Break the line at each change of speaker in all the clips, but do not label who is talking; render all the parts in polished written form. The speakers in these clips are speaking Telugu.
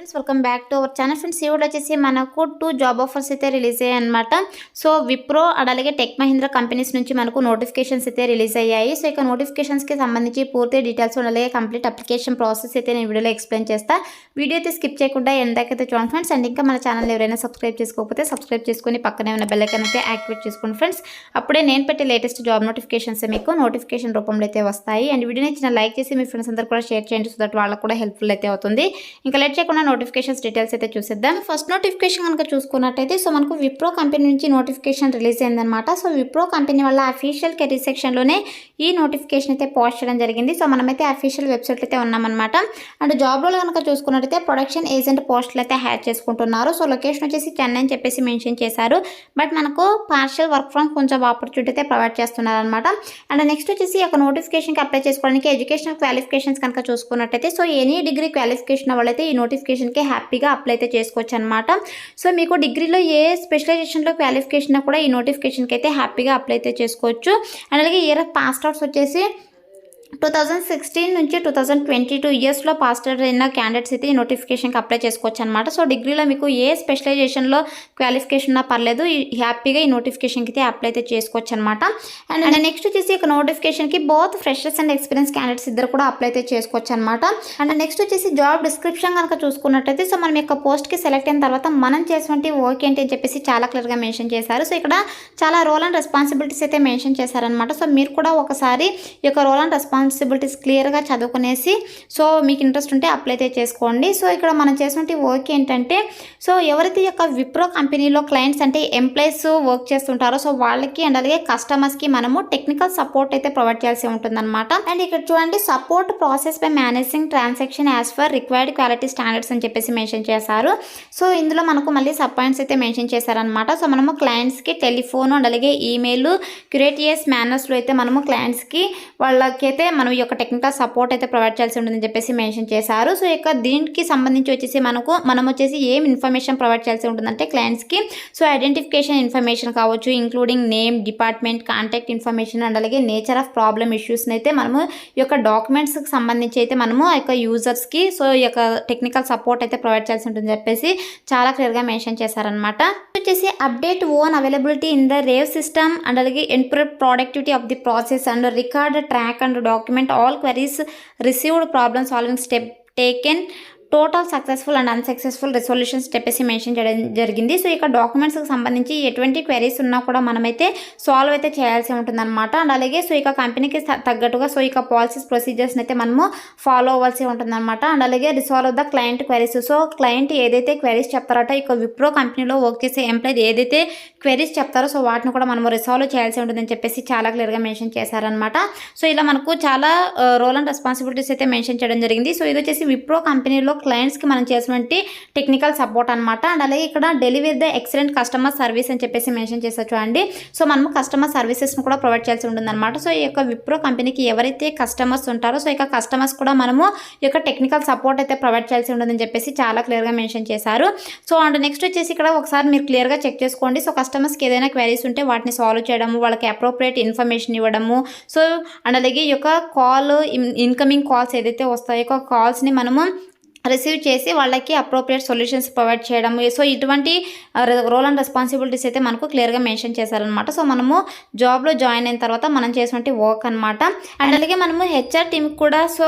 Friends welcome back to our channel. Friends ఈ వీడియో వచ్చేసి మనకు 2 జాబ్ ఆఫర్స్ అయితే రిలీజ్ అయ్యాయి అనమాట. సో విప్రో అలాగే టెక్ మహీంద్రా కంపెనీస్ నుంచి మనకు నోటిఫికేషన్స్ అయితే రిలీజ్ అయ్యాయి. సో ఇక నోటిఫికేషన్స్కి సంబంధించి పూర్తి డీటెయిల్స్ అలాగే కంప్లీట్ అప్లికేషన్ ప్రాసెస్ అయితే నేను వీడియోలో ఎక్స్ప్లెయిన్ చేస్తా. వీడియో అయితే స్కిప్ చేయకుండా ఎందాకైతే చూడండి ఫ్రెండ్స్. అండ్ ఇంకా మన ఛానల్ ఎవరైనా సబ్స్క్రైబ్ చేసుకోకపోతే సబ్స్క్రైబ్ చేసుకొని పక్కనే ఉన్న బెల్ ఐకాన్ అయితే యాక్టివేట్ చేసుకోండి ఫ్రెండ్స్. అప్పుడే నేను పెట్టే లేటెస్ట్ జాబ్ నోటిఫికేషన్స్ మీకు నోటిఫికేషన్ రూపంలో అయితే వస్తాయి. అండ్ వీడియోని చిన్న లైక్ చేసి మీ ఫ్రెండ్స్ అందరూ కూడా షేర్ చేయండి, సో దట్ వాళ్ళకు కూడా హెల్ప్ఫుల్ అయితే అవుతుంది. ఇంకా లేట్ చేయకుండా నోటిఫికేషన్స్ డీటెయిల్స్ అయితే చూసేద్దాం. ఫస్ట్ నోటిఫికేషన్ కనుక చూసుకున్నట్టయితే సో మనకు విప్రో కంపెనీ నుంచి నోటిఫికేషన్ రిలీజ్ అయిందనమాట. సో విప్రో కంపెనీ వల్ల అఫీషియల్ కెరీర్ సెక్షన్లోనే ఈ నోటిఫికేషన్ అయితే పోస్ట్ చేయడం జరిగింది. సో మనమైతే అఫీషియల్ వెబ్సైట్ అయితే ఉన్నామన్నమాట. అండ్ జాబ్ రోల్ కనుక చూసుకున్నట్టయితే ప్రొడక్షన్ ఏజెంట్ పోస్టులు అయితే హ్యాడ్ చేసుకుంటున్నారు. సో లొకేషన్ వచ్చేసి చెన్నై అని చెప్పేసి మెన్షన్ చేశారు. బట్ మనకు partial work from home job opportunity అయితే ప్రొవైడ్ చేస్తున్నారు అనమాట. అండ్ నెక్స్ట్ వచ్చేసి ఒక నోటిఫికేషన్కి అప్లై చేసుకోవడానికి ఎడ్యుకేషనల్ క్వాలిఫికేషన్స్ కనుక చూసుకున్నట్టయితే సో ఎనీ డిగ్రీ క్వాలిఫికేషన్ వాళ్ళైతే ఈ నోటిఫికేషన్కి హ్యాపీగా అప్లై అయితే చేసుకోవచ్చు అనమాట. సో మీకు డిగ్రీలో ఏ స్పెషలైజేషన్లో క్వాలిఫికేషన్ కూడా ఈ నోటిఫికేషన్కి అయితే హ్యాపీగా అప్లై అయితే చేసుకోవచ్చు. అండ్ అలాగే ఇయర్ ఆఫ్ పాస్ అవుట్స్ వచ్చేసి 2016 నుంచి 2022 ఇయర్స్లో పాస్ అవుట్ అయిన క్యాండిడేట్స్ అయితే ఈ నోటిఫికేషన్కి అప్లై చేసుకోవచ్చు అనమాట. సో డిగ్రీలో మీకు ఏ స్పెషలైజేషన్లో క్వాలిఫికేషన్ ఉన్నా పర్లేదు, హ్యాపీగా ఈ నోటిఫికేషన్కి అయితే అప్లై అయితే చేసుకోవచ్చు అనమాట. అండ్ నెక్స్ట్ వచ్చేసి ఒక నోటిఫికేషన్కి both freshers and experience candidates ఇద్దరు కూడా అప్లై అయితే చేసుకోవచ్చు అనమాట. అండ్ నెక్స్ట్ వచ్చేసి జాబ్ డిస్క్రిప్షన్ కనుక చూసుకున్నట్టయితే సో మనం యొక్క పోస్ట్కి సెలెక్ట్ అయిన తర్వాత మనం చేసినటువంటి వర్క్ ఏంటి అని చెప్పేసి చాలా క్లియర్గా మెన్షన్ చేశారు. సో ఇక్కడ చాలా రోల్ అండ్ రెస్పాన్సిబిలిటీస్ అయితే మెన్షన్ చేశారనమాట. సో మీరు కూడా ఒకసారి ఈ యొక్క రోల్ అండ్ రెస్పాన్సిబిలిటీస్ క్లియర్గా చదువుకునేసి సో మీకు ఇంట్రెస్ట్ ఉంటే అప్లై అయితే చేసుకోండి. సో ఇక్కడ మనం చేసినటువంటి వర్క్ ఏంటంటే సో ఎవరైతే యొక్క విప్రో కంపెనీలో క్లయింట్స్ అంటే ఎంప్లాయీస్ వర్క్ చేస్తుంటారో సో వాళ్ళకి అండ్ అలాగే కస్టమర్స్కి మనము టెక్నికల్ సపోర్ట్ అయితే ప్రొవైడ్ చేయాల్సి ఉంటుందన్నమాట. అండ్ ఇక్కడ చూడండి, support process by managing transaction as for required quality standards అని చెప్పేసి మెన్షన్ చేశారు. సో ఇందులో మనకు మళ్ళీ సబ్ పాయింట్స్ అయితే మెన్షన్ చేశారనమాట. సో మనము క్లయింట్స్కి టెలిఫోన్ అండ్ అలాగే ఈమెయిల్ క్యూరేటియస్ మేనర్స్లో అయితే మనము క్లయింట్స్కి వాళ్ళకైతే మనం ఈ యొక్క టెక్నికల్ సపోర్ట్ అయితే ప్రొవైడ్ చేయాల్సి ఉంటుందని చెప్పేసి మెన్షన్ చేశారు. సో ఇక దీనికి సంబంధించి వచ్చేసి మనం వచ్చేసి ఏం ఇన్ఫర్మేషన్ ప్రొవైడ్ చేయాల్సి ఉంటుందంటే క్లయింట్స్కి సో ఐడెంటిఫికేషన్ ఇన్ఫర్మేషన్ కావచ్చు, including name, department, contact information and అలాగే నేచర్ ఆఫ్ ప్రాబ్లమ్ ఇష్యూస్ని అయితే మనము ఈ యొక్క డాక్యుమెంట్స్కి సంబంధించి అయితే మనము ఆ యొక్క యూజర్స్కి సో ఈ యొక్క టెక్నికల్ సపోర్ట్ అయితే ప్రొవైడ్ చేయాల్సి ఉంటుందని చెప్పేసి చాలా క్లియర్గా మెన్షన్ చేశారనమాట. వచ్చేసి update on availability in the rave system and అలాగే improve productivity of the process and record track and document all queries received, problem solving step taken, total successful and unsuccessful resolutions చెప్పేసి మెన్షన్ చేయడం జరిగింది. సో ఇక డాక్యుమెంట్స్కి సంబంధించి ఎటువంటి క్వెరీస్ ఉన్నా కూడా మనమైతే సాల్వ్ అయితే చేయాల్సి ఉంటుందన్నమాట. అండ్ అలాగే సో ఇక కంపెనీకి తగ్గట్టుగా సో ఇక పాలసీస్ ప్రొసీజర్స్ని అయితే మనము ఫాలో అవ్వాల్సి ఉంటుందన్నమాట. అండ్ అలాగే resolve the client queries. So client ఏదైతే క్వెరీస్ చెప్తారో ఇక విప్రో కంపెనీలో వర్క్ చేసే ఎంప్లాయీ ఏదైతే క్వెరీస్ చెప్తారో సో వాటిని కూడా మనము రిసాల్వ్ చేయాల్సి ఉంటుందని చెప్పేసి చాలా క్లియర్గా మెన్షన్ చేశారనమాట. సో ఇలా మనకు చాలా రోల్ అండ్ రెస్పాన్సిబిలిటీస్ అయితే మెన్షన్ చేయడం జరిగింది. సో ఇది వచ్చేసి విప్రో కంపెనీలో క్లయింట్స్కి మనం చేసినటువంటి టెక్నికల్ సపోర్ట్ అనమాట. అండ్ అలాగే ఇక్కడ delivery the excellent customer service అని చెప్పేసి మెన్షన్ చేస్తారు చూడండి. సో మనము కస్టమర్ సర్వీసెస్ని కూడా ప్రొవైడ్ చేయాల్సి ఉంటుందన్నమాట. సో ఈ యొక్క విప్రో కంపెనీకి ఎవరైతే కస్టమర్స్ ఉంటారో సో ఇక కస్టమర్స్ కూడా మనము ఈ యొక్క టెక్నికల్ సపోర్ట్ అయితే ప్రొవైడ్ చేయాల్సి ఉంటుందని చెప్పేసి చాలా క్లియర్గా మెన్షన్ చేశారు. సో అండ్ నెక్స్ట్ వచ్చేసి ఇక్కడ ఒకసారి మీరు క్లియర్గా చెక్ చేసుకోండి. సో కస్టమర్స్కి ఏదైనా క్వెరీస్ ఉంటే వాటిని సాల్వ్ చేయడము, వాళ్ళకి అప్రోప్రియేట్ ఇన్ఫర్మేషన్ ఇవ్వడము, సో అండ్ అలాగే ఈ యొక్క కాల్ ఇన్కమింగ్ కాల్స్ ఏదైతే వస్తాయో కాల్స్ని మనము రిసీవ్ చేసి వాళ్ళకి అప్రోప్రియేట్ సొల్యూషన్స్ ప్రొవైడ్ చేయడం. సో ఇటువంటి రోల్ అండ్ రెస్పాన్సిబిలిటీస్ అయితే మనకు క్లియర్గా మెన్షన్ చేశారనమాట. సో మనము జాబ్లో జాయిన్ అయిన తర్వాత మనం చేసినటువంటి వర్క్ అనమాట. అండ్ అలాగే మనము హెచ్ఆర్ టీమ్కి కూడా సో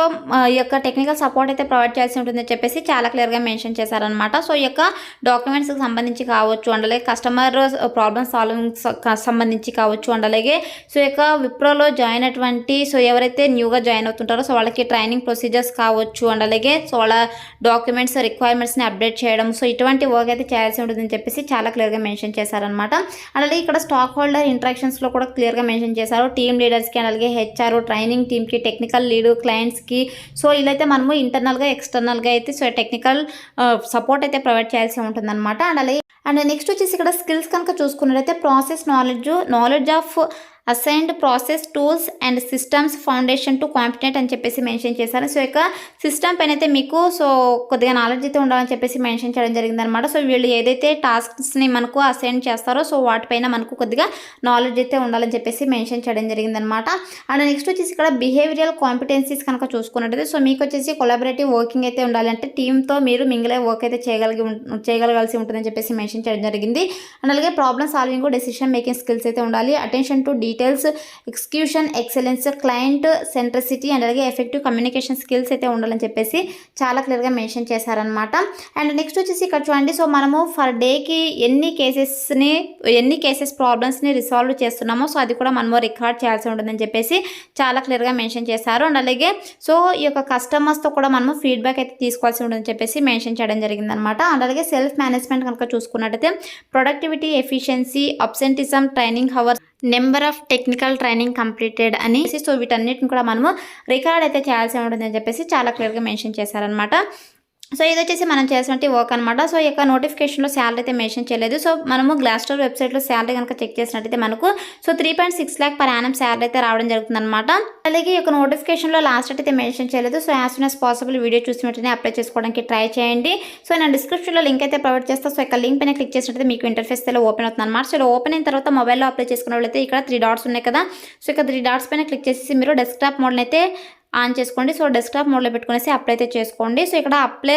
ఈ యొక్క టెక్నికల్ సపోర్ట్ అయితే ప్రొవైడ్ చేయాల్సి ఉంటుందని చెప్పేసి చాలా క్లియర్గా మెన్షన్ చేశారనమాట. సో ఈ యొక్క డాక్యుమెంట్స్కి సంబంధించి కావచ్చు, అండ్ అలాగే కస్టమర్ ప్రాబ్లమ్ సాల్వింగ్ సంబంధించి కావచ్చు, అండ్ అలాగే సో ఈ యొక్క విప్రోలో జాయిన్ అటువంటి సో ఎవరైతే న్యూగా జాయిన్ అవుతుంటారో సో వాళ్ళకి ట్రైనింగ్ ప్రొసీజర్స్ కావచ్చు, అండ్ అలాగే సో వాళ్ళ డాక్యుమెంట్స్ రిక్వైర్మెంట్స్ని అప్డేట్ చేయడం, సో ఇటువంటి వర్క్ అయితే చేయాల్సి ఉంటుందని చెప్పేసి చాలా క్లియర్గా మెన్షన్ చేశారనమాట. అలాగే ఇక్కడ స్టాక్ హోల్డర్ ఇంట్రాక్షన్స్లో కూడా క్లియర్గా మెన్షన్ చేశారు. టీమ్ లీడర్స్కి అండ్ అలాగే హెచ్ఆర్, ట్రైనింగ్ టీమ్కి, టెక్నికల్ లీడ్, క్లయింట్స్కి సో ఇలా అయితే మనము ఇంటర్నల్గా ఎక్స్టర్నల్గా అయితే సో టెక్నికల్ సపోర్ట్ అయితే ప్రొవైడ్ చేయాల్సి ఉంటుందన్నమాట. అండ్ నెక్స్ట్ వచ్చేసి ఇక్కడ స్కిల్స్ కనుక చూసుకున్నట్లయితే process knowledge of assigned process tools and systems foundation to competent అని చెప్పేసి మెన్షన్ చేశారు. సో ఇక సిస్టమ్ పైన అయితే మీకు సో కొద్దిగా నాలెడ్జ్ అయితే ఉండాలని చెప్పేసి మెన్షన్ చేయడం జరిగిందనమాట. సో వీళ్ళు ఏదైతే టాస్క్స్ని మనకు అసైన్ చేస్తారో సో వాటిపైన మనకు కొద్దిగా నాలెడ్జ్ అయితే ఉండాలని చెప్పేసి మెన్షన్ చేయడం జరిగిందనమాట. అండ్ నెక్స్ట్ వచ్చేసి ఇక్కడ బిహేవియరల్ కాంపిటెన్సీస్ కనుక చూసుకున్నట్టయితే సో మీకు వచ్చేసి కొలాబరేటివ్ వర్కింగ్ అయితే ఉండాలంటే టీంతో మీరు మింగిలే వర్క్ అయితే చేయగలగాల్సి ఉంటుందని చెప్పేసి మెన్షన్ చేయడం జరిగింది. అండ్ అలాగే problem solving, decision making skills అయితే ఉండాలి. Attention to details, execution excellence, client centricity and అలాగే ఎఫెక్టివ్ కమ్యూనికేషన్ స్కిల్స్ అయితే ఉండాలని చెప్పేసి చాలా క్లియర్గా మెన్షన్ చేశారనమాట. అండ్ నెక్స్ట్ వచ్చేసి ఇక్కడ చూడండి, సో మనము ఫర్ డేకి ఎన్ని కేసెస్ ప్రాబ్లమ్స్ని రిసాల్వ్ చేస్తున్నామో సో అది కూడా మనము రికార్డ్ చేయాల్సి ఉంటుందని చెప్పేసి చాలా క్లియర్గా మెన్షన్ చేశారు. అండ్ అలాగే సో ఈ యొక్క కస్టమర్స్తో కూడా మనము ఫీడ్బ్యాక్ అయితే తీసుకోవాల్సి ఉంటుందని చెప్పేసి మెన్షన్ చేయడం జరిగిందనమాట. అండ్ అలాగే సెల్ఫ్ మేనేజ్మెంట్ కనుక చూసుకున్నట్టయితే productivity, efficiency, absenteeism, training hours, number of technical training completed అని సో వీటన్నిటిని కూడా మనము రికార్డ్ అయితే చేయాల్సి ఉంటుందని చెప్పేసి చాలా క్లియర్గా మెన్షన్ చేశారనమాట. సో ఇది వచ్చేసి మనం చేసినట్టు వర్క్ అనమాట. సో ఈ యొక్క నోటిఫికేషన్లో శాలరీ అయితే మెన్షన్ చేయలేదు. సో మనము గ్లాస్డోర్ వెబ్సైట్లో శాలరీ కనుక చెక్ చేసినట్టయితే మనకు so 3.6 lakh per annum salary అయితే రావడం జరుగుతుంది అనమాట. అలాగే ఈ యొక్క నోటిఫికేషన్లో లాస్ట్ డేట్ అయితే మెన్షన్ చేయలేదు. So as soon as possible video చూసి వెంటనే అప్లై చేసుకోవడానికి ట్రై చేయండి. సో నేను డిస్క్రిప్షన్లో లింక్ అయితే ప్రొవైడ్ చేస్తాను. సో ఇక్కడ లింక్ పైన క్లిక్ చేసినట్టయితే మీకు ఇంటర్ఫేస్ అయితే ఓపెన్ అవుతుంది అనమాట. సో ఇలా ఓపెన్ అయిన తర్వాత మొబైల్లో అప్లై చేసుకున్న వాళ్ళైతే ఇక్కడ 3 dots ఉన్నాయి కదా. సో ఇక్కడ 3 dots పైన క్లిక్ చేసి మీరు డెస్క్టాప్ మోడ్ని అయితే ఆన్ చేసుకోండి. సో డెస్క్టాప్ మోడ్లో పెట్టుకునేసి అప్లై అయితే చేసుకోండి. సో ఇక్కడ అప్లై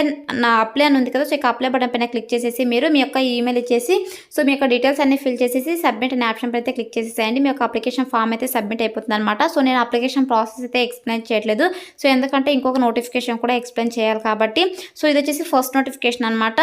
అని ఉంది కదా. సో ఇక్కడ అప్లై బటన్ పైన క్లిక్ చేసేసి మీరు మీ యొక్క ఈమెయిల్ ఇచ్చేసి సో మీ యొక్క డీటెయిల్స్ అన్ని ఫిల్ చేసేసి సబ్మిట్ అనే ఆప్షన్ పైన అయితే క్లిక్ చేసేసేయండి. మీ యొక్క అప్లికేషన్ ఫామ్ అయితే సబ్మిట్ అయిపోతుంది అనమాట. సో నేను అప్లికేషన్ ప్రాసెస్ అయితే ఎక్స్ప్లెయిన్ చేయట్లేదు. సో ఎందుకంటే ఇంకొక నోటిఫికేషన్ కూడా ఎక్స్ప్లెయిన్ చేయాలి కాబట్టి. సో ఇది వచ్చేసి ఫస్ట్ నోటిఫికేషన్ అనమాట.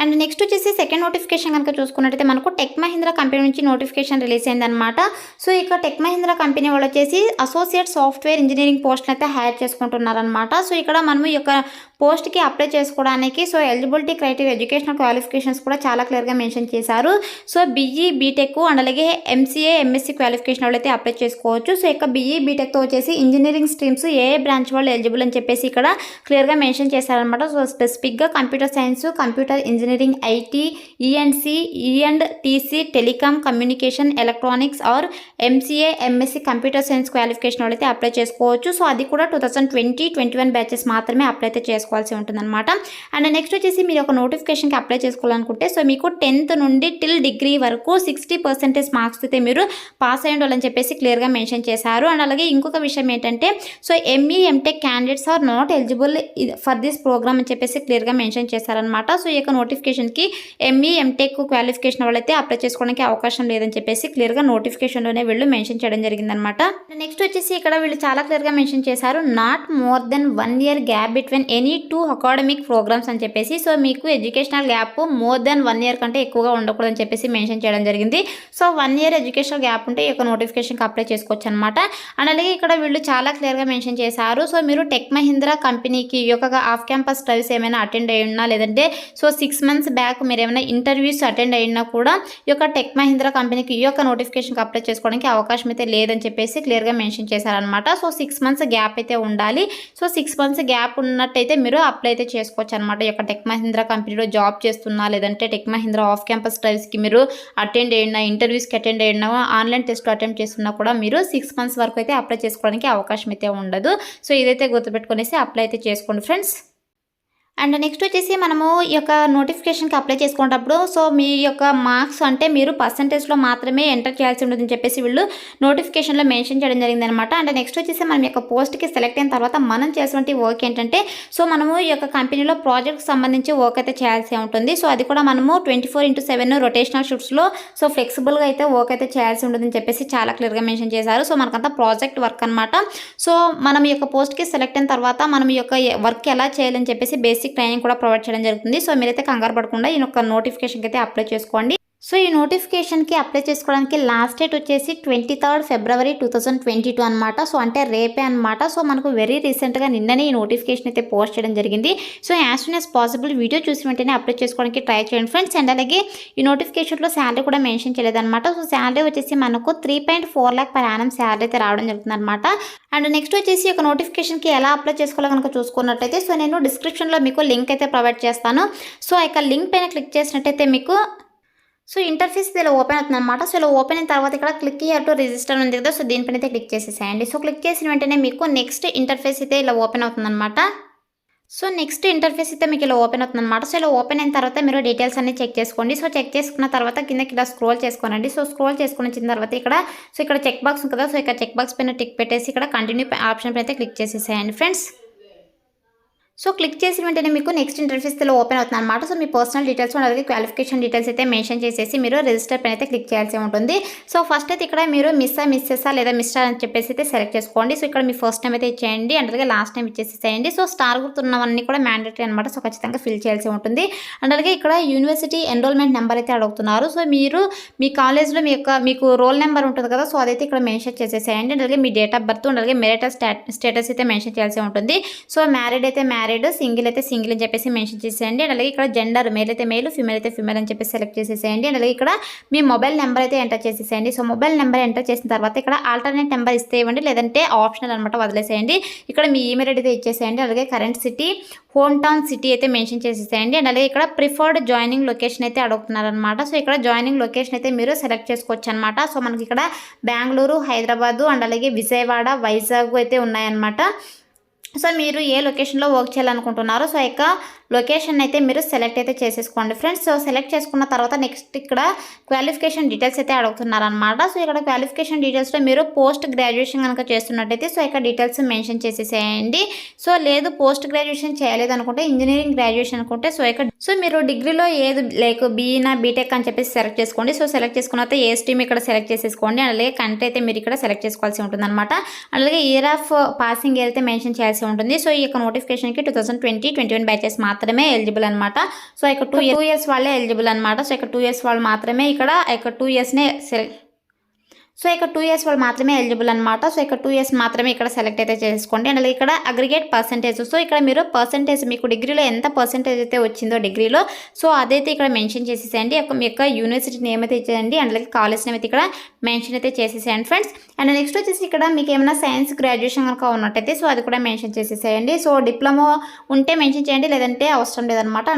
అండ్ నెక్స్ట్ వచ్చేసి సెకండ్ నోటిఫికేషన్ కనుక చూసుకున్నట్టయితే మనకు టెక్ మహీంద్రా కంపెనీ నుంచి నోటిఫికేషన్ రిలీజ్ అయిందనమాట. సో ఇక టెక్ మహీంద్రా కంపెనీ వాళ్ళు వచ్చేసి అసోసియేట్ సాఫ్ట్వేర్ ఇంజనీరింగ్ పోస్ట్ని అయితే హైర్ చేసుకుంటున్నారనమాట. సో ఇక్కడ మనము ఈ యొక్క పోస్ట్కి అప్లై చేసుకోవడానికి so eligibility criteria, educational qualifications కూడా చాలా క్లియర్గా మెన్షన్ చేశారు. సో బీఈ బీటెక్ అండ్ అలాగే ఎంసీఏ ఎంఎస్సీ క్వాలిఫికేషన్ వాళ్ళు అయితే అప్లై చేసుకోవచ్చు. సో ఇక బీఈ బీటెక్తో వచ్చేసి ఇంజనీరింగ్ స్ట్రీమ్స్ ఏ బ్రాంచ్ వాళ్ళు ఎలిజిబుల్ అని చెప్పేసి ఇక్కడ క్లియర్గా మెన్షన్ చేశారనమాట. సో స్పెసిఫిక్గా computer science, computer engineering, IT, ENC, E and TC, telecom, communication, electronics or MCA MSc computer science qualification వాళ్ళు అయితే అప్లై చేసుకోవచ్చు. సో అది కూడా 2020-21 బ్యాచెస్ మాత్రమే అప్లై అయితే చేసుకోవాల్సి ఉంటుందన్నమాట. అండ్ నెక్స్ట్ వచ్చేసి మీరు ఒక నోటిఫికేషన్కి అప్లై చేసుకోవాలనుకుంటే సో మీకు 10th నుండి టిల్ డిగ్రీ వరకు 60% మార్క్స్ అయితే మీరు పాస్ అయ్యి ఉండాలని చెప్పేసి క్లియర్గా మెన్షన్ చేశారు. అండ్ అలాగే ఇంకొక విషయం ఏంటంటే so ME MTech candidates are not eligible for this programme అని చెప్పేసి క్లియర్గా మెన్షన్ చేశారనమాట. సో ఈ యొక్క నోటిఫికేషన్కి ఎంఈ ఎంటెక్ క్వాలిఫికేషన్ వాళ్ళైతే అప్లై చేసుకోవడానికి అవకాశం లేదని చెప్పేసి క్లియర్గా నోటిఫికేషన్లోనే వీళ్ళు మెన్షన్ చేయడం జరిగిందనమాట. నెక్స్ట్ వచ్చేసి ఇక్కడ వీళ్ళు చాలా క్లియర్గా మెన్షన్ చేశారు not more than 1 year gap between any 2 academic programmes అని చెప్పేసి. సో మీకు educational gap more than 1 year కంటే ఎక్కువగా ఉండకూడదని చెప్పేసి మెన్షన్ చేయడం జరిగింది. సో 1 year ఎడ్యుకేషనల్ గ్యాప్ ఉంటే ఈ యొక్క నోటిఫికేషన్కి అప్లై చేసుకోవచ్చు అనమాట. అండ్ అలాగే ఇక్కడ వీళ్ళు చాలా క్లియర్గా మెన్షన్ చేశారు. సో మీరు టెక్ మహీంద్రా కంపెనీకి ఈ యొక్క ఆఫ్ క్యాంపస్ డ్రైవ్స్ ఏమైనా అటెండ్ అయ్యి ఉన్నా లేదంటే సో 6 months బ్యాక్ మీరు ఏమైనా ఇంటర్వ్యూస్ అటెండ్ అయినా కూడా ఈ యొక్క టెక్ మహీంద్రా కంపెనీకి ఈ యొక్క నోటిఫికేషన్కి అప్లై చేసుకోవడానికి అవకాశం అయితే లేదని చెప్పేసి క్లియర్గా మెన్షన్ చేశారనమాట. సో 6 months గ్యాప్ అయితే ఉండాలి. సో 6 months గ్యాప్ ఉన్నట్టయితే మీరు అప్లై అయితే చేసుకోవచ్చు అనమాట. ఈ యొక్క టెక్ మహీంద్రా కంపెనీలో జాబ్ చేస్తున్నా లేదంటే టెక్ మహీంద్రా ఆఫ్ క్యాంపస్ డ్రైవ్స్కి మీరు అటెండ్ అయినా, ఇంటర్వ్యూస్కి అటెండ్ అయినా, ఆన్లైన్ టెస్ట్ అటెంప్ట్ చేస్తున్నా కూడా మీరు 6 months వరకు అయితే అప్లై చేసుకోవడానికి అవకాశం అయితే ఉండదు. సో ఇదైతే గుర్తుపెట్టుకునేసి అప్లై అయితే చేసుకోండి ఫ్రెండ్స్. అండ్ నెక్స్ట్ వచ్చేసి మనము ఈ యొక్క నోటిఫికేషన్కి అప్లై చేసుకునేటప్పుడు సో మీ యొక్క మార్క్స్ అంటే మీరు పర్సంటేజ్లో మాత్రమే ఎంటర్ చేయాల్సి ఉంటుందని చెప్పేసి వీళ్ళు నోటిఫికేషన్లో మెన్షన్ చేయడం జరిగిందనమాట. అండ్ నెక్స్ట్ వచ్చేసి మనం యొక్క పోస్ట్కి సెలెక్ట్ అయిన తర్వాత మనం చేసినటువంటి వర్క్ ఏంటంటే సో మనము ఈ యొక్క కంపెనీలో ప్రాజెక్ట్కి సంబంధించి వర్క్ అయితే చేయాల్సి ఉంటుంది. సో అది కూడా మనము 24/7 రొటేషనల్ షిఫ్ట్స్లో సో ఫ్లెక్సిబుల్గా అయితే వర్క్ అయితే చేయాల్సి ఉంటుందని చెప్పేసి చాలా క్లియర్గా మెన్షన్ చేశారు. సో మనకంతా ప్రాజెక్ట్ వర్క్ అనమాట. సో మనం ఈ యొక్క పోస్ట్కి సెలెక్ట్ అయిన తర్వాత మనం ఈ యొక్క వర్క్ ఎలా చేయాలని చెప్పేసి బేసిక్ ట్రైనింగ్ కూడా ప్రొవైడ్ చేయడం జరుగుతుంది. సో మీరైతే కంగారు పడకుండా ఈ యొక్క నోటిఫికేషన్కి అయితే అప్లై చేసుకోండి. సో ఈ నోటిఫికేషన్కి అప్లై చేసుకోవడానికి లాస్ట్ డేట్ వచ్చేసి 23rd February 2022 అనమాట. సో అంటే రేపే అనమాట. సో మనకు వెరీ రీసెంట్గా నిన్ననే ఈ నోటిఫికేషన్ అయితే పోస్ట్ చేయడం జరిగింది. So as soon as possible video చూసి వెంటనే అప్లై చేసుకోవడానికి ట్రై చేయండి ఫ్రెండ్స్. అండ్ అలాగే ఈ నోటిఫికేషన్లో శాలరీ కూడా మెన్షన్ చేయలేదన్నమాట. సో శాలరీ వచ్చేసి మనకు 3.4 lakh per annum శాలరీ అయితే రావడం జరుగుతుంది అనమాట. అండ్ నెక్స్ట్ వచ్చేసి ఒక నోటిఫికేషన్కి ఎలా అప్లై చేసుకోవాలో కనుక చూసుకున్నట్టయితే సో నేను డిస్క్రిప్షన్లో మీకు లింక్ అయితే ప్రొవైడ్ చేస్తాను. సో ఇక లింక్ పైన క్లిక్ చేసినట్టయితే మీకు సో ఇంటర్ఫేస్ ఇలా ఓపెన్ అవుతుందన్నమాట. సో ఇలా ఓపెన్ అయిన తర్వాత ఇక్కడ క్లిక్ హియర్ టు రిజిస్టర్ ఉంది కదా, సో దీనిపైన అయితే క్లిక్ చేసేసేయండి. సో క్లిక్ చేసిన వెంటనే మీకు నెక్స్ట్ ఇంటర్ఫేస్ అయితే ఇలా ఓపెన్ అవుతుందన్నమాట. సో నెక్స్ట్ ఇంటర్ఫేస్ అయితే మీకు ఇలా ఓపెన్ అవుతుందన్నమాట. సో ఇలా ఓపెన్ అయిన తర్వాత మీరు డీటెయిల్స్ అన్ని చెక్ చేసుకోండి. సో చెక్ చేసుకున్న తర్వాత కిందకి ఇలా స్క్రోల్ చేసుకోనండి. సో స్క్రోల్ చేసుకుని వచ్చిన తర్వాత ఇక్కడ చెక్ బాక్స్ ఉంది కదా, సో ఇక్కడ చెక్ బాక్స్ పైన టిక్ పెట్టేసి ఇక్కడ కంటిన్యూ ఆప్షన్ పైన అయితే క్లిక్ చేసేసేయండి ఫ్రెండ్స్. సో క్లిక్ చేసిన వెంటనే మీకు నెక్స్ట్ ఇంటర్ఫేస్ ఇలా ఓపెన్ అవుతుంది అనమాట. సో మీ పర్సనల్ డీటెయిల్స్ అలాగే క్వాలిఫికేషన్ డీటెయిల్స్ అయితే మెన్షన్ చేసేసి మీరు రిజిస్టర్ పైన అయితే క్లిక్ చేయాల్సి ఉంటుంది. సో ఫస్ట్ అయితే ఇక్కడ మీరు మిస్సెస్సా లేదా మిస్టర్ అని చెప్పేసి అయితే సెలెక్ట్ చేసుకోండి. సో ఇక్కడ మీ ఫస్ట్ టైం అయితే ఇచ్చేయండి, అండ్ అలాగే లాస్ట్ టైం ఇచ్చేసేయండి. సో స్టార్ గుర్తున్నవన్నీ కూడా మ్యాండేటరీ అనమాట. సో ఖచ్చితంగా ఫిల్ చేయాల్సి ఉంటుంది. అండ్ అలాగే ఇక్కడ యూనివర్సిటీ ఎన్రోల్మెంట్ నెంబర్ అయితే అడుగుతున్నారు. సో మీరు మీ కాలేజ్లో మీకు రోల్ నెంబర్ ఉంటుంది కదా, సో అదైతే ఇక్కడ మెన్షన్ చేసేసేయండి. అండ్ అలాగే మీ డేట్ ఆఫ్ బర్త్ అండ్ అలాగే మెరిటల్ స్టేటస్ అయితే మెన్షన్ చేయాల్సి ఉంటుంది. సో మ్యారీడ్ అయితే మ్యారీడ్, సింగిల్ అయితే సింగిల్ అని చెప్పేసి మెన్షన్ చేసేయండి. అండ్ అలాగే ఇక్కడ జెండర్ మేల్ అయితే మేల్, ఫీమేల్ అయితే ఫీమేల్ అని చెప్పేసి సెలెక్ట్ చేసేసేయండి. అండ్ అలాగే ఇక్కడ మీ మొబైల్ నెంబర్ అయితే ఎంటర్ చేసేసేయండి. సో మొబైల్ నెంబర్ ఎంటర్ చేసిన తర్వాత ఇక్కడ ఆల్టర్నేట్ నెంబర్ ఇస్తే ఇవ్వండి, లేదంటే ఆప్షనల్ అనమాట, వదిలేసేయండి. ఇక్కడ మీ ఈమెయిల్ ఐడి అయితే ఇచ్చేసేయండి. అలాగే current city, home town city అయితే మెన్షన్ చేసేసేయండి. అండ్ అలాగే ఇక్కడ ప్రిఫర్డ్ జాయినింగ్ లొకేషన్ అయితే అడుగుతున్నారనమాట. సో ఇక్కడ జాయినింగ్ లొకేషన్ అయితే మీరు సెలెక్ట్ చేసుకోవచ్చు అనమాట. సో మనకి ఇక్కడ బెంగళూరు, హైదరాబాదు అండ్ అలాగే విజయవాడ, వైజాగ్ అయితే ఉన్నాయన్నమాట. సో మీరు ఏ లొకేషన్లో వర్క్ చేయాలనుకుంటున్నారో సో యొక్క లొకేషన్ అయితే మీరు సెలెక్ట్ అయితే చేసేసుకోండి ఫ్రెండ్స్. సో సెలెక్ట్ చేసుకున్న తర్వాత నెక్స్ట్ ఇక్కడ క్వాలిఫికేషన్ డీటెయిల్స్ అయితే అడుగుతున్నారనమాట. సో ఇక్కడ క్వాలిఫికేషన్ డీటెయిల్స్లో మీరు పోస్ట్ గ్రాడ్యుయేషన్ కనుక చేస్తున్నట్టయితే సో ఇక్కడ డీటెయిల్స్ మెన్షన్ చేసేసేయండి. సో లేదు పోస్ట్ గ్రాడ్యుయేషన్ చేయలేదు అనుకుంటే ఇంజనీరింగ్ గ్రాడ్యుయేషన్ అనుకుంటే సో మీరు డిగ్రీలో ఏది లైక్ బీఈనా బీటెక్ అని చెప్పేసి సెలెక్ట్ చేసుకోండి. సో సెలెక్ట్ చేసుకున్న తర్వాత ఏ స్ట్రీమ్ ఇక్కడ సెలెక్ట్ చేసేసుకోండి. అలాగే కంట్రీ అయితే మీరు ఇక్కడ సెలెక్ట్ చేసుకోవాల్సి ఉంటుంది అనమాట. అలాగే ఇయర్ ఆఫ్ పాసింగ్ ఇయర్ అయితే మెన్షన్ చేయాల్సి ఉంటుంది. సో ఈ యొక్క నోటిఫికేషన్కి 2020-21 బ్యాచెస్ మాత్రమే ఎలిజిబుల్ అనమాట. సో ఇక్కడ 2 ఇయర్స్ వాళ్ళే ఎలిజిబుల్ అనమాట. సో ఇక్కడ 2 ఇయర్స్ వాళ్ళు మాత్రమే ఇక్కడ 2 ఇయర్స్నే సో ఇక్కడ 2 ఇయర్స్ వాళ్ళు మాత్రమే ఎలిజిబుల్ అనమాట. సో ఇక్కడ 2 ఇయర్స్ మాత్రమే ఇక్కడ సెలెక్ట్ అయితే చేసుకోండి. అండ్ ఇక్కడ అగ్రిగేట్ పర్సెంటేజ్, సో ఇక్కడ మీరు పర్సెంటేజ్ మీకు డిగ్రీలో ఎంత పర్సెంటేజ్ అయితే వచ్చిందో డిగ్రీలో సో అదైతే ఇక్కడ మెన్షన్ చేసేసేయండి. మీ యొక్క యూనివర్సిటీ నేమ్ అయితే ఇచ్చేయండి. అండ్ అలాగే కాలేజ్ నేమ్ అయితే ఇక్కడ మెన్షన్ అయితే చేసేసేయండి ఫ్రెండ్స్. అండ్ నెక్స్ట్ వచ్చేసి ఇక్కడ మీకు ఏమైనా సైన్స్ గ్రాడ్యుయేషన్ కనుక ఉన్నట్టయితే సో అది కూడా మెన్షన్ చేసేసేయండి. సో డిప్లొమా ఉంటే మెన్షన్ చేయండి, లేదంటే అవసరం లేదనమాట.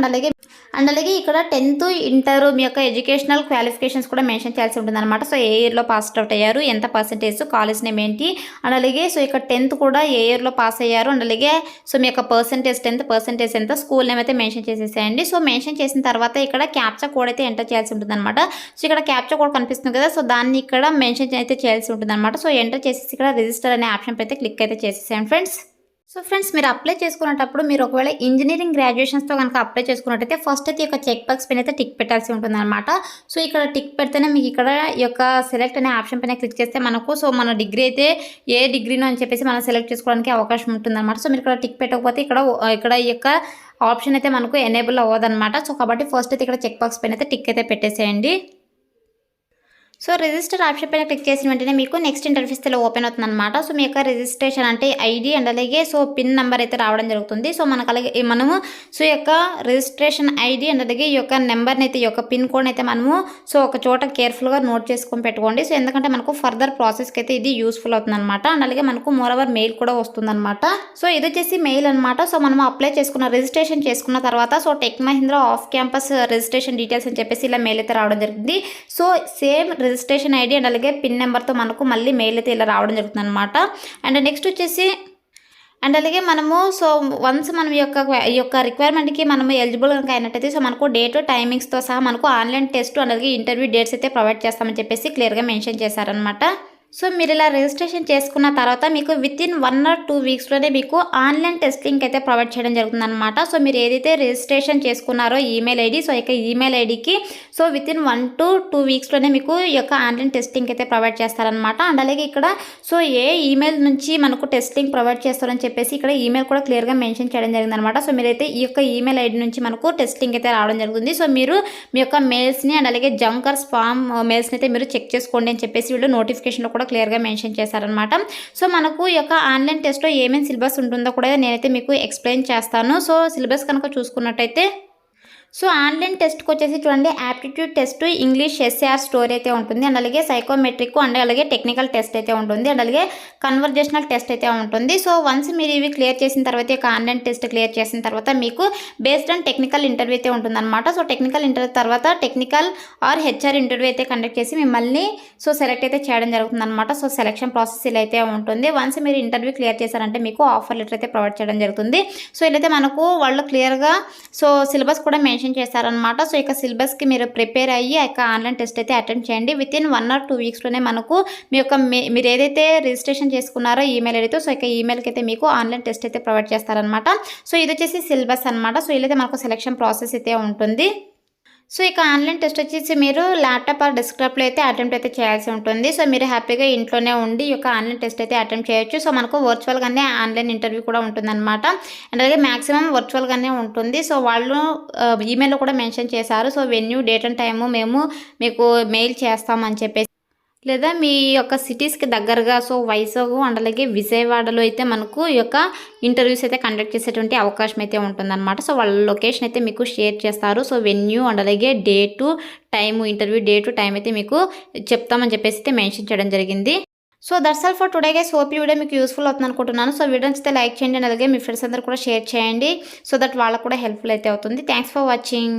అండ్ అలాగే ఇక్కడ 10th ఇంటర్ మీ యొక్క ఎడ్యుకేషనల్ క్వాలిఫికేషన్స్ కూడా మెన్షన్ చేయాల్సి ఉంటుంది అనమాట. సో ఏ ఇయర్లో పాస్ అవుట్ అయ్యారు, ఎంత పర్సెంటేజ్, కాలేజ్ నేమ్ ఏంటి, అండ్ అలాగే సో ఇక్కడ 10th కూడా ఏ ఇయర్లో పాస్ అయ్యారు, అండ్ అలాగే సో మీ యొక్క పర్సెంటేజ్ 10th పర్సెంటేజ్ ఎంత, స్కూల్ నేమ్ అయితే మెన్షన్ చేసేసేయండి. సో మెన్షన్ చేసిన తర్వాత ఇక్కడ క్యాప్చా కోడ్ అయితే ఎంటర్ చేయాల్సి ఉంటుంది అనమాట. సో ఇక్కడ క్యాప్చా కోడ్ కనిపిస్తుంది కదా, సో దాన్ని ఇక్కడ మెన్షన్ అయితే చేయాల్సి ఉంటుంది అనమాట. సో ఎంటర్ చేసేసి ఇక్కడ రిజిస్టర్ అనే ఆప్షన్ అయితే క్లిక్ అయితే చేసేసేయండి ఫ్రెండ్స్. సో ఫ్రెండ్స్ మీరు అప్లై చేసుకునేటప్పుడు మీరు ఒకవేళ ఇంజనీరింగ్ గ్రాడ్యుయేషన్స్తో కనుక అప్లై చేసుకున్నట్టయితే ఫస్ట్ అయితే ఈ యొక్క చెక్ బాక్స్ పైన అయితే టిక్ పెట్టాల్సి ఉంటుంది అనమాట. సో ఇక్కడ టిక్ పెడితేనే మీకు ఇక్కడ ఈ యొక్క సెలెక్ట్ అనే ఆప్షన్ పైన క్లిక్ చేస్తే మనకు సో మన డిగ్రీ అయితే ఏ డిగ్రీనో అని చెప్పేసి మనం సెలెక్ట్ చేసుకోవడానికి అవకాశం ఉంటుంది అనమాట. సో మీరు ఇక్కడ టిక్ పెట్టకపోతే ఇక్కడ ఈ యొక్క ఆప్షన్ అయితే మనకు ఎనేబుల్ అవ్వదన్నమాట. సో కాబట్టి ఫస్ట్ అయితే ఇక్కడ చెక్ బాక్స్ పైన అయితే టిక్ అయితే పెట్టేసేయండి. సో రిజిస్టర్ ఆప్షన్ పైన క్లిక్ చేసిన వెంటనే మీకు నెక్స్ట్ ఇంటర్ఫేస్ ఇలా ఓపెన్ అవుతుంది అనమాట. సో మీ యొక్క రిజిస్ట్రేషన్ అంటే ఐడి అండ్ అలాగే సో పిన్ నెంబర్ అయితే రావడం జరుగుతుంది. సో మనము సో ఈ యొక్క రిజిస్ట్రేషన్ ఐడి అండ్ అలాగే ఈ యొక్క నెంబర్ని అయితే ఈ యొక్క పిన్ కోడ్ని అయితే మనము సో ఒక చోట కేర్ఫుల్గా నోట్ చేసుకొని పెట్టుకోండి. సో ఎందుకంటే మనకు ఫర్దర్ ప్రాసెస్కి అయితే ఇది యూస్ఫుల్ అవుతుంది అనమాట. అండ్ అలాగే మనకు మోరవర్ మెయిల్ కూడా వస్తుంది అనమాట. సో ఇది వచ్చేసి మెయిల్ అనమాట. సో మనం అప్లై రిజిస్ట్రేషన్ చేసుకున్న తర్వాత so tech Mahindra off campus registration details అని చెప్పేసి ఇలా మెయిల్ అయితే రావడం జరిగింది. So same registration ID and అలాగే పిన్ నెంబర్తో మనకు మళ్ళీ మెయిల్ అయితే ఇలా రావడం జరుగుతుంది అనమాట. అండ్ నెక్స్ట్ వచ్చేసి అండ్ అలాగే మనము సో వన్స్ మనం ఈ యొక్క రిక్వైర్మెంట్కి మనము ఎలిజిబుల్ కనుక అయినట్టయితే సో మనకు డేట్ టైమింగ్స్తో సహా మనకు ఆన్లైన్ టెస్ట్ అండ్ అలాగే ఇంటర్వ్యూ డేట్స్ అయితే ప్రొవైడ్ చేస్తామని చెప్పేసి క్లియర్గా మెన్షన్ చేశారనమాట. సో మీరు ఇలా రిజిస్ట్రేషన్ చేసుకున్న తర్వాత మీకు వితిన్ 1 or 2 వీక్స్లోనే మీకు ఆన్లైన్ టెస్టింగ్ అయితే ప్రొవైడ్ చేయడం జరుగుతుంది అనమాట. సో మీరు ఏదైతే రిజిస్ట్రేషన్ చేసుకున్నారో ఈమెయిల్ ఐడి సో ఇక ఈమెయిల్ ఐడికి సో వితిన్ 1 to 2 వీక్స్లోనే మీకు ఈ యొక్క ఆన్లైన్ టెస్టింగ్ అయితే ప్రొవైడ్ చేస్తారనమాట. అండ్ అలాగే ఇక్కడ సో ఏ ఈమెయిల్ నుంచి మనకు టెస్టింగ్ ప్రొవైడ్ చేస్తారని చెప్పేసి ఇక్కడ ఈమెయిల్ కూడా క్లియర్గా మెన్షన్ చేయడం జరిగింది అనమాట. సో మీరైతే ఈ యొక్క ఈమెయిల్ ఐడి నుంచి మనకు టెస్టింగ్ అయితే రావడం జరుగుతుంది. సో మీరు మీ యొక్క మెయిల్స్ని అండ్ అలాగే జంకర్ స్పామ్ మెయిల్స్ని అయితే మీరు చెక్ చేసుకోండి అని చెప్పేసి వీళ్ళు నోటిఫికేషన్లో కూడా క్లియర్గా మెన్షన్ చేశారనమాట. సో మనకు ఈ యొక్క ఆన్లైన్ టెస్ట్లో ఏమేమి సిలబస్ ఉంటుందో కూడా నేనైతే మీకు ఎక్స్ప్లెయిన్ చేస్తాను. సో సిలబస్ కనుక చూసుకున్నట్టయితే సో ఆన్లైన్ టెస్ట్కి వచ్చేసి చూడండి, aptitude test, English SAR story అయితే ఉంటుంది, అండ్ అలాగే సైకోమెట్రిక్ అండ్ అలాగే టెక్నికల్ టెస్ట్ అయితే ఉంటుంది, అండ్ అలాగే కన్వర్జేషనల్ టెస్ట్ అయితే ఉంటుంది. సో వన్స్ మీరు ఇవి క్లియర్ చేసిన తర్వాత, ఇక ఆన్లైన్ టెస్ట్ క్లియర్ చేసిన తర్వాత మీకు బేస్డ్ ఆన్ టెక్నికల్ ఇంటర్వ్యూ అయితే ఉంటుందన్నమాట. సో టెక్నికల్ ఇంటర్వ్యూ తర్వాత టెక్నికల్ ఆర్ హెచ్ఆర్ ఇంటర్వ్యూ అయితే కండక్ట్ చేసి మిమ్మల్ని సెలెక్ట్ అయితే చేయడం జరుగుతుంది అనమాట. సో సెలక్షన్ ప్రాసెస్ ఇలా అయితే ఉంటుంది. వన్స్ మీరు ఇంటర్వ్యూ క్లియర్ చేశారంటే మీకు ఆఫర్ లెటర్ అయితే ప్రొవైడ్ చేయడం జరుగుతుంది. సో ఇలా అయితే మనకు వాళ్ళు క్లియర్గా సిలబస్ కూడా మెన్షన్ చేశారనమాట. సో ఇక సిలబస్కి మీరు ప్రిపేర్ అయ్యి ఇక ఆన్లైన్ టెస్ట్ అయితే అటెండ్ చేయండి. విత్ ఇన్ 1 or 2 వీక్స్లోనే మనకు మీ యొక్క మీరు ఏదైతే రిజిస్ట్రేషన్ చేసుకున్నారో ఈమెయిల్ ఐడితో, సో ఇక ఈమెయిల్కి అయితే మీకు ఆన్లైన్ టెస్ట్ అయితే ప్రొవైడ్ చేస్తారనమాట. సో ఇది వచ్చేసి సిలబస్ అనమాట. సో ఇలా అయితే మనకు సెలక్షన్ ప్రాసెస్ అయితే ఉంటుంది. సో ఇక ఆన్లైన్ టెస్ట్ వచ్చేసి మీరు ల్యాప్టాప్ ఆర్ డెస్క్టాప్లో అయితే అటెంప్ట్ అయితే చేయాల్సి ఉంటుంది. సో మీరు హ్యాపీగా ఇంట్లోనే ఉండి ఈ యొక్క ఆన్లైన్ టెస్ట్ అయితే అటెంప్ట్ చేయొచ్చు. సో మనకు వర్చువల్గానే ఆన్లైన్ ఇంటర్వ్యూ కూడా ఉంటుందన్నమాట. అండ్ అలాగే మ్యాక్సిమం వర్చువల్గానే ఉంటుంది. సో వాళ్ళు ఈమెయిల్లో కూడా మెన్షన్ చేశారు. So venue, date and time మేము మీకు మెయిల్ చేస్తామని చెప్పేసి, లేదా మీ యొక్క సిటీస్కి దగ్గరగా సో వైజాగ్ అండ్ అలాగే విజయవాడలో అయితే మనకు ఈ యొక్క ఇంటర్వ్యూస్ అయితే కండక్ట్ చేసేటువంటి అవకాశం అయితే ఉంటుందన్నమాట. సో వాళ్ళ లొకేషన్ అయితే మీకు షేర్ చేస్తారు. సో వెన్యూ అండ్ అలాగే date, time, interview date, time అయితే మీకు చెప్తామని చెప్పేసి అయితే మెన్షన్ చేయడం జరిగింది. So that's all for today guys. Hope ఈ వీడియో మీకు యూస్ఫుల్ అవుతుంది అనుకుంటున్నాను. సో వీడియో నచ్చితే లైక్ చేయండి, అండ్ అలాగే మీ ఫ్రెండ్స్ అందరూ కూడా షేర్ చేయండి. సో దట్ వాళ్ళకు కూడా హెల్ప్ఫుల్ అయితే అవుతుంది. Thanks for watching.